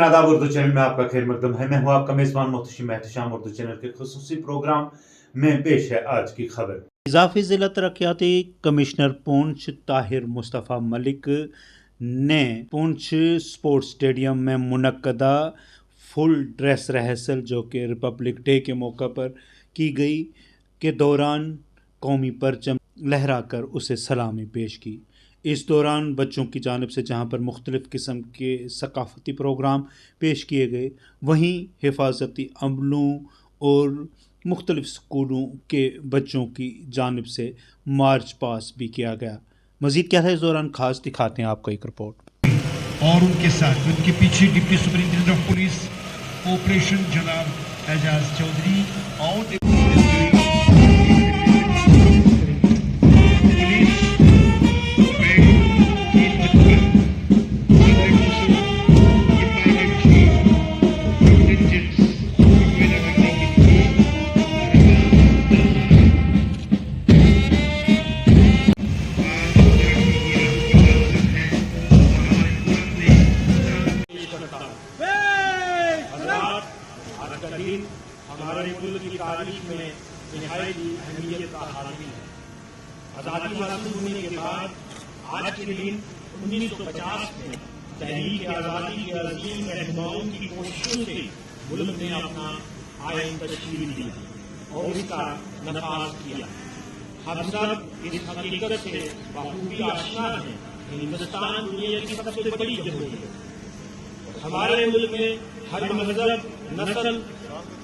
आदाब उर्दू चैनल में आपका खैर मकदम है। मैं हूं आपका मेज़बान मोहतशिम एहतशाम। उर्दू चैनल के खुसूसी प्रोग्राम में पेश है आज की खबर। इजाफी ज़िला तरक्याती कमिश्नर पूंछ ताहिर मुस्तफ़ा मलिक ने पूंछ स्पोर्ट्स स्टेडियम में मुनक्कदा फुल ड्रेस रिहर्सल जो कि रिपब्लिक डे के मौका पर की गई के दौरान कौमी परचम लहराकर उसे सलामी पेश की। इस दौरान बच्चों की जानिब से जहाँ पर मुख्तलिफ़ किस्म के सकाफ़ती प्रोग्राम पेश किए गए, वहीं हिफाजती अमलों और मुख्तलिफ़ स्कूलों के बच्चों की जानिब से मार्च पास भी किया गया। मज़ीद क्या था इस दौरान खास, दिखाते हैं आपको एक रिपोर्ट। और उनके साथ उनके पीछे deputy superintendent of police operation जनाब एजाज चौधरी और हमारे मुल्क की तारीख में निहायत अहमियत का हामिल है। आज़ादी हासिल होने के बाद आज के दिन 1950 में तहरीक आज़ादी के अज़ीम रहनुमाओं की कोशिशों से मुल्क ने अपना आईन तश्कील दिया और इसका नफाज किया। हम सब इस हकीकत से बखूबी आशना हैं कि हिंदुस्तान दुनिया की सबसे बड़ी जमहूरियत है। हमारे मुल्क में हर मजहब, नस्ल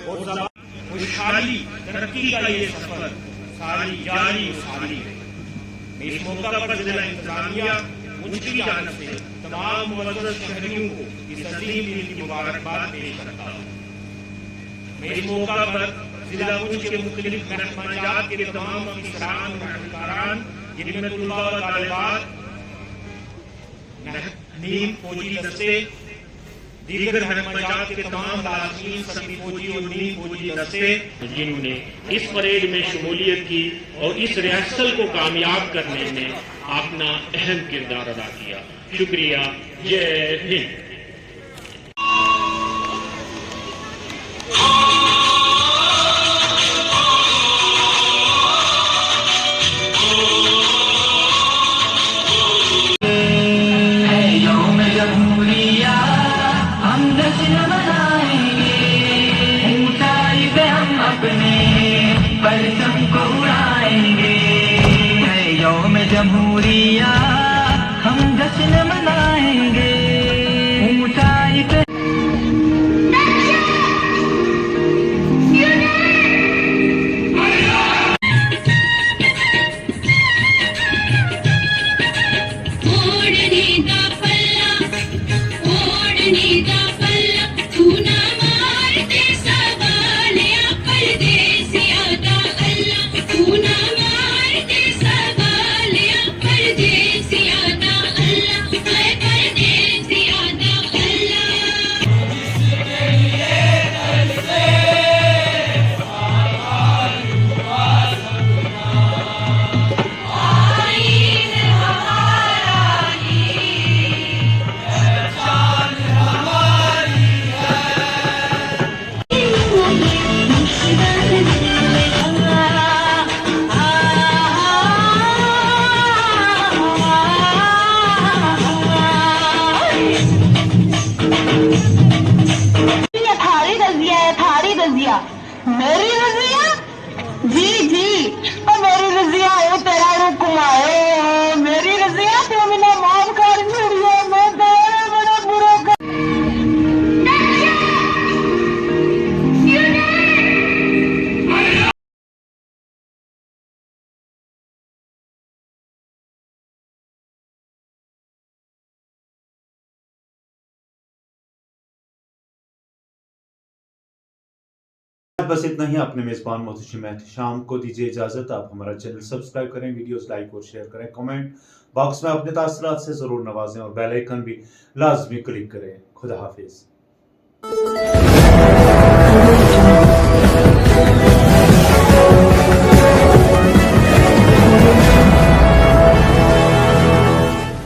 और ज़बान खुशहाली तरक्की का ये सफर सारी जारी सारी है। मैं इस मौका पर जिला इंतजामिया उनकी जानब से तमाम मुअज़्ज़ज़ शहरियों को इस अज़ीम दिन की मुबारकबाद पेश करता हूँ। मैं इस मौका पर जिला उनच के मुख्तलिफ महकमाजात के तमाम अफसरान और अधिकारान, जिनमें तुलबा व तालिबात, नीम फौजी दस्ते, दीगर महकमाजात के तमाम लाज़मीन, सभी फौजी और नीम फौजी दस्ते जिन्होंने इस परेड में शमूलियत की और इस रिहर्सल को कामयाब करने में अपना अहम किरदार अदा किया। शुक्रिया। जय हिंद। परचम को उड़ाएंगे, यौम जमहूरिया हम जश्न मनाएंगे। ऊंचाई पे मेरी रजिया जी जी और मेरी रजिया है तेरा रुक कुमाए मेरी रजिया तो मैंने माफ कर छड़िए मैं तेरा बड़ा बुरा कर बस इतना ही। अपने मेज़बान मोहतशिम एहतशाम को दीजिए इजाज़त। आप हमारा चैनल सब्सक्राइब करें, वीडियोस लाइक और शेयर करें, कमेंट बॉक्स में अपने तासरात से ज़रूर नवाजें और बेल आइकन भी लाजमी क्लिक करें। खुदा हाफिज़।